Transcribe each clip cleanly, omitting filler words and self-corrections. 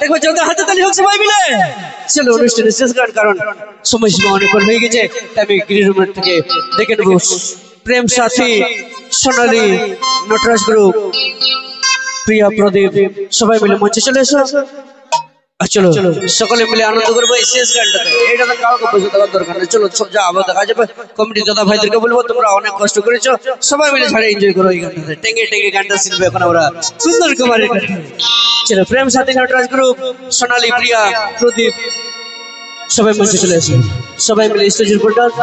একবার জোরে হাতে তালি হোক সবাই মিলে। চলো অনুষ্ঠানে শেষ করার কারণ সময় সীমা অনেকক্ষণ হয়ে গেছে, আমি গ্রিন রুমের থেকে দেখে নেব প্রেম সাথী, সোনালী, নটরাজ গ্রুপ, প্রিয়া, প্রদীপ সবাই মিলে মঞ্চে চলে এসো। চলো সকলে মিলে আনন্দ করবো এই শেষ গানটাতে। এটা তো কাউকে বসে দেওয়ার দরকার নেই, চলো যা আবার দেখা যাবে। কমিটি দাদা ভাইদেরকে বলবো তোমরা অনেক কষ্ট করেছো, সবাই মিলে ঝাড়ে এনজয় করো এই গানটাতে। টেঙ্গে টেঙ্গে গানটা শিখবে এখন আমরা সুন্দর কুমারের কাছে। চলো প্রেম সাথী, নটরাজ গ্রুপ, সোনালী, প্রিয়া, প্রদীপ সবাই মঞ্চে চলে এসো। সবাই মিলে স্টেজের উপর ডান্স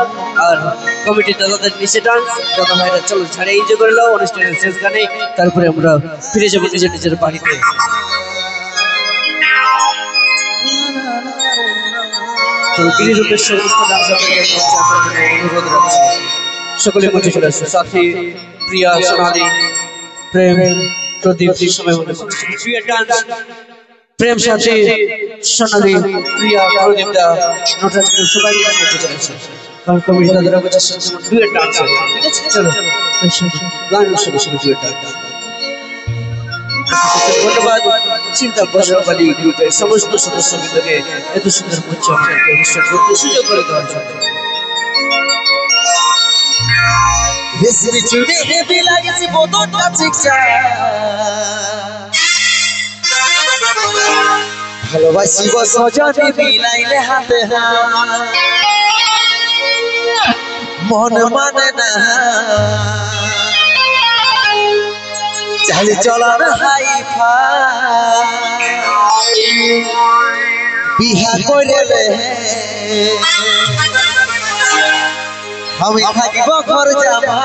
আর কমিটির দাদাদের নিচে ডান্স। দাদা ভাইরা চলো ঝাড়ে এনজয় করে নাও অনুষ্ঠানের শেষ গানে, তারপরে আমরা ফিরে যাবো নিজের নিজের বাড়িতে। তো গ্রিন রুমের সমস্ত ডান্সারদের অনুরোধ রাখছি সকলে মঞ্চে চলে আসো। সাথী, প্রিয়া, সোনালী, প্রেম, প্রদীপ সবাই মনে প্রিয়া ডান্স। প্রেম সাথী, সোনালী, প্রিয়া, প্রদীপ দা, নটরাজ সবাই মিলে মঞ্চে চলে আসো। কারণ কমিটি দাদারা বলছে ডুয়েট ডান্স হবে, ঠিক আছে? চলো গান শুরু শুরু ডুয়েট ডান্স। ধন্যবাদ চিন্তা বসবালি গ্রুপের সমস্ত সদস্যবৃন্দকে এত সুন্দর মঞ্চ আমাদেরকে অনুষ্ঠান করতে সুযোগ করে দেওয়ার জন্য। ভালোবাসি সজনে মিলাইলে হাতে মন মানে না চালি চলার হাইফা বিহা করিলে আমি থাকিব ঘর জামা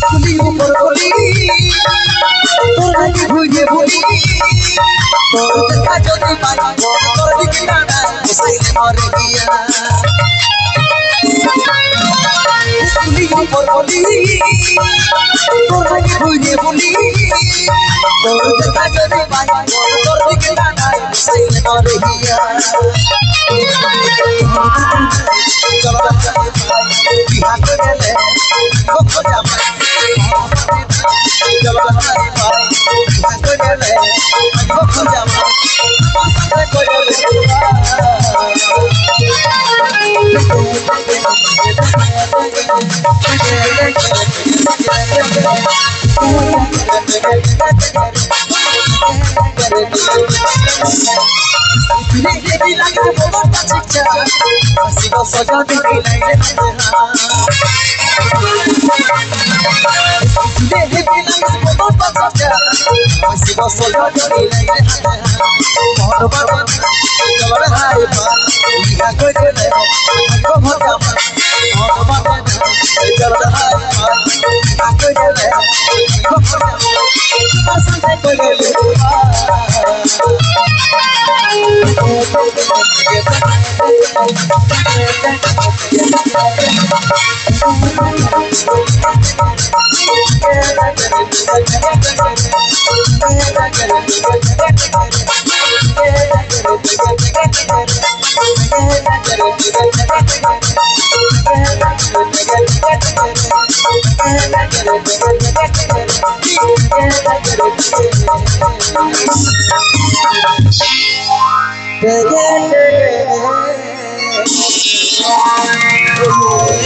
তুলি উপর বলি তোর নাকি ভুইয়ে বলি তোর দেখা যদি পাই তোর দিকে টানা সাইলে মরে গিয়া তুলি উপর বলি তোর নাকি ভুইয়ে বলি তোর দেখা যদি পাই তোর দিকে টানা সাইলে মরে গিয়া চলো বিহার গেলে কখন যাবে চলো বিহার গেলে কখন যাবে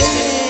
Yeah.